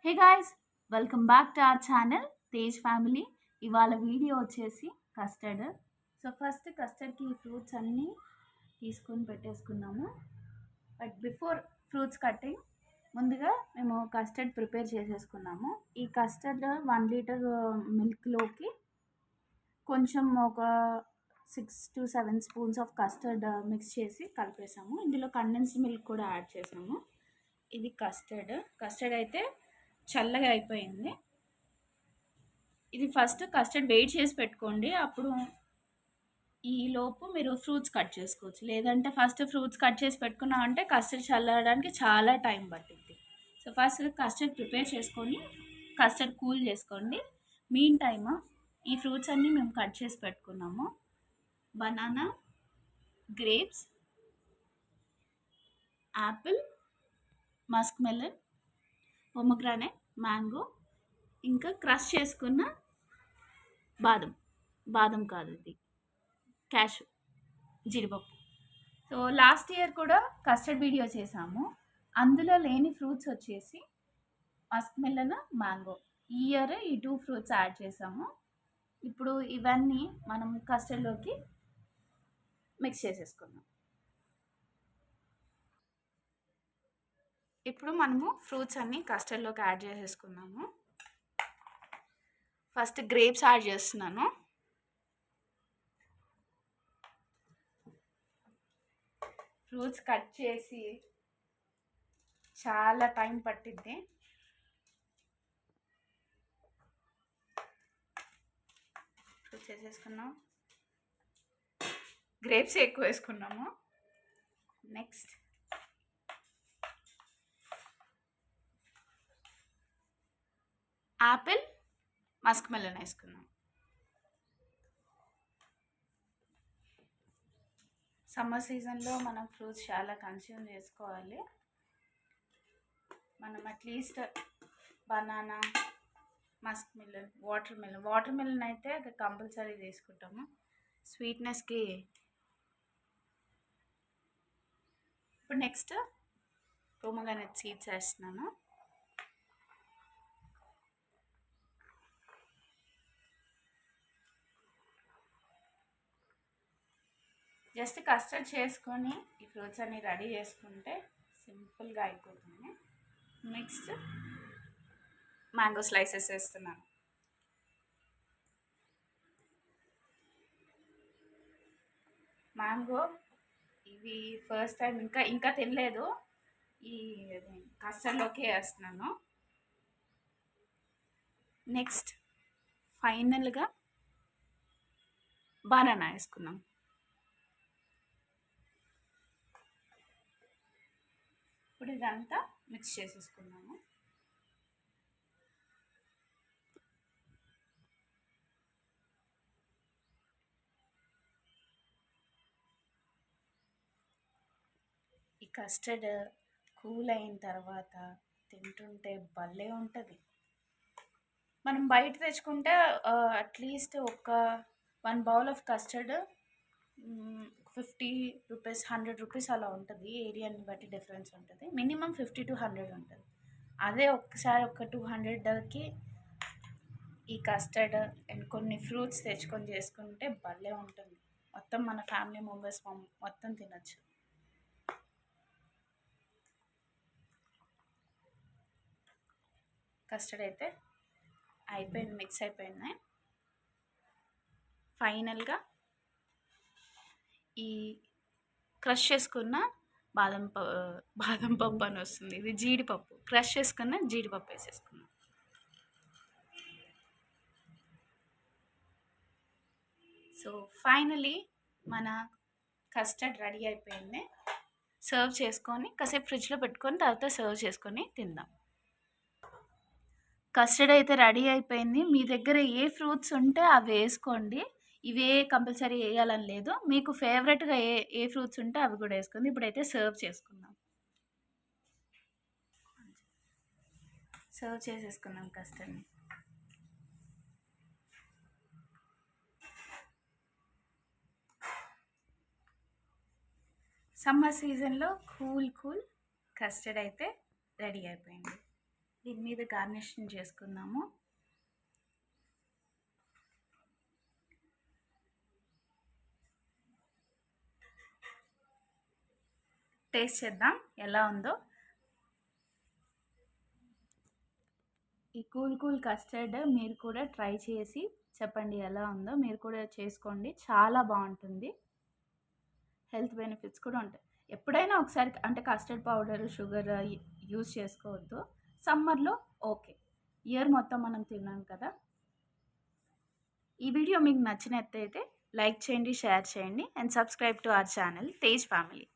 Hey guys, welcome back to our channel Tej family. ఇవాళ video వచ్చేసి custard. So first కస్టర్డ్కి ఈ fruits అన్నీ తీసుకొని పెట్టేసుకున్నాము. బట్ బిఫోర్ ఫ్రూట్స్ కటింగ్ ముందుగా మేము కస్టర్డ్ ప్రిపేర్ చేసేసుకున్నాము. ఈ కస్టర్డ్ 1 లీటర్ మిల్క్లోకి కొంచెం ఒక 6 to 7 spoons of custard mix చేసి కలిపేసాము. ఇందులో కండెన్స్డ్ మిల్క్ కూడా యాడ్ చేసాము. ఇది కస్టర్డ్ అయితే చల్లగా అయిపోయింది. ఇది ఫస్ట్ కస్టర్డ్ వెయిట్ చేసి పెట్టుకోండి, అప్పుడు ఈలోపు మీరు ఫ్రూట్స్ కట్ చేసుకోవచ్చు. లేదంటే ఫస్ట్ ఫ్రూట్స్ కట్ చేసి పెట్టుకున్నామంటే కస్టర్డ్ చల్లడానికి చాలా టైం పట్టింది. సో ఫస్ట్ కస్టర్డ్ ప్రిపేర్ చేసుకొని కస్టర్డ్ కూల్ చేసుకోండి. మీన్ టైమ్ ఈ ఫ్రూట్స్ అన్నీ మేము కట్ చేసి పెట్టుకున్నాము. Banana, grapes, Apple, Musk melon, pomegranate, mango, ఇంకా క్రష్ చేసుకున్న బాదం కాదు, ఇది క్యాషు, జీడిపప్పు. సో లాస్ట్ ఇయర్ కూడా కస్టర్డ్ వీడియో చేసాము. అందులో లేని ఫ్రూట్స్ వచ్చేసి మస్క్ మెలన్, మ్యాంగో. ఈ ఇయర్ ఈ 2 ఫ్రూట్స్ యాడ్ చేసాము. ఇప్పుడు ఇవన్నీ మనం కస్టర్డ్లోకి మిక్స్ చేసేసుకుందాం. ఇప్పుడు మనము ఫ్రూట్స్ అన్నీ కస్టర్డ్లోకి యాడ్ చేసేసుకున్నాము. ఫస్ట్ గ్రేప్స్ యాడ్ చేస్తున్నాను. ఫ్రూట్స్ కట్ చేసి చాలా టైం పట్టిద్ది. ఫ్రూట్స్ వేసేసుకున్నాం. గ్రేప్స్ ఎక్కువ వేసుకున్నాము. నెక్స్ట్ యాపిల్, మస్క్ మెలన్ వేసుకున్నాం. సమ్మర్ సీజన్లో మనం ఫ్రూట్స్ చాలా కన్స్యూమ్ చేసుకోవాలి. మనం at least banana, Musk melon, water melon అయితే కంపల్సరీ తీసుకుంటాము స్వీట్నెస్కి. ఇప్పుడు నెక్స్ట్ పొమగ్రానైట్ సీడ్స్ వేస్తున్నాను. జస్ట్ కస్టర్డ్ చేసుకొని ఈ ఫ్రూట్స్ అన్నీ రెడీ చేసుకుంటే సింపుల్గా అయిపోతుంది. నెక్స్ట్ మ్యాంగో స్లైసెస్ వేస్తున్నాను. మ్యాంగో ఇవి ఫస్ట్ టైం ఇంకా తినలేదు. ఈ కస్టర్డ్లోకి వేస్తున్నాను. నెక్స్ట్ ఫైనల్గా బనానా వేసుకున్నాం. ఇప్పుడు ఇదంతా మిక్స్ చేసేసుకున్నాము. ఈ కస్టర్డ్ కూల్ అయిన తర్వాత తింటుంటే భలే ఉంటుంది. మనం బయట తెచ్చుకుంటే అట్లీస్ట్ ఒక 1 bowl of custard 50 rupees, 100 rupees అలా ఉంటుంది. ఏరియాని బట్టి డిఫరెన్స్ ఉంటుంది. మినిమం 50 to 100 ఉంటుంది. అదే ఒక్కసారి ఒక 200కి ఈ కస్టర్డ్ అండ్ కొన్ని ఫ్రూట్స్ తెచ్చుకొని చేసుకుంటే భలే ఉంటుంది. మొత్తం మన ఫ్యామిలీ మెంబర్స్ మొత్తం తినచ్చు. కస్టర్డ్ అయితే అయిపోయింది, మిక్స్ అయిపోయింది. ఫైనల్గా ఈ క్రష్ చేసుకున్న బాదం పప్పు అని వస్తుంది, ఇది జీడిపప్పు. క్రష్ చేసుకున్న జీడిపప్పు వేసేసుకున్నాం. సో ఫైనలీ మన కస్టర్డ్ రెడీ అయిపోయింది. సర్వ్ చేసుకొని కాసేపు ఫ్రిడ్జ్లో పెట్టుకొని తర్వాత సర్వ్ చేసుకొని తిందాం. కస్టర్డ్ అయితే రెడీ అయిపోయింది. మీ దగ్గర ఏ ఫ్రూట్స్ ఉంటే అవి వేసుకోండి. ఇవే కంపల్సరీ వేయాలని లేదు. మీకు ఫేవరెట్గా ఏ ఫ్రూట్స్ ఉంటే అవి కూడా వేసుకోండి. ఇప్పుడైతే సర్వ్ చేసుకుందాం. సర్వ్ చేసేసుకుందాం కస్టర్డ్ని. సమ్మర్ సీజన్లో కూల్ కస్టర్డ్ అయితే రెడీ అయిపోయింది. దీని మీద గార్నిషింగ్ చేసుకుందాము. టేస్ట్ చేద్దాం ఎలా ఉందో. ఈ కూల్ కస్టర్డ్ మీరు కూడా ట్రై చేసి చెప్పండి ఎలా ఉందో. మీరు కూడా చేసుకోండి, చాలా బాగుంటుంది. హెల్త్ బెనిఫిట్స్ కూడా ఉంటాయి. ఎప్పుడైనా ఒకసారి అంటే కస్టర్డ్ పౌడర్ షుగర్ యూజ్ చేసుకోవద్దు. సమ్మర్లో ఓకే, ఇయర్ మొత్తం మనం తిన్నాం కదా. ఈ వీడియో మీకు నచ్చినట్లయితే లైక్ చేయండి, షేర్ చేయండి and subscribe to our channel Tej family.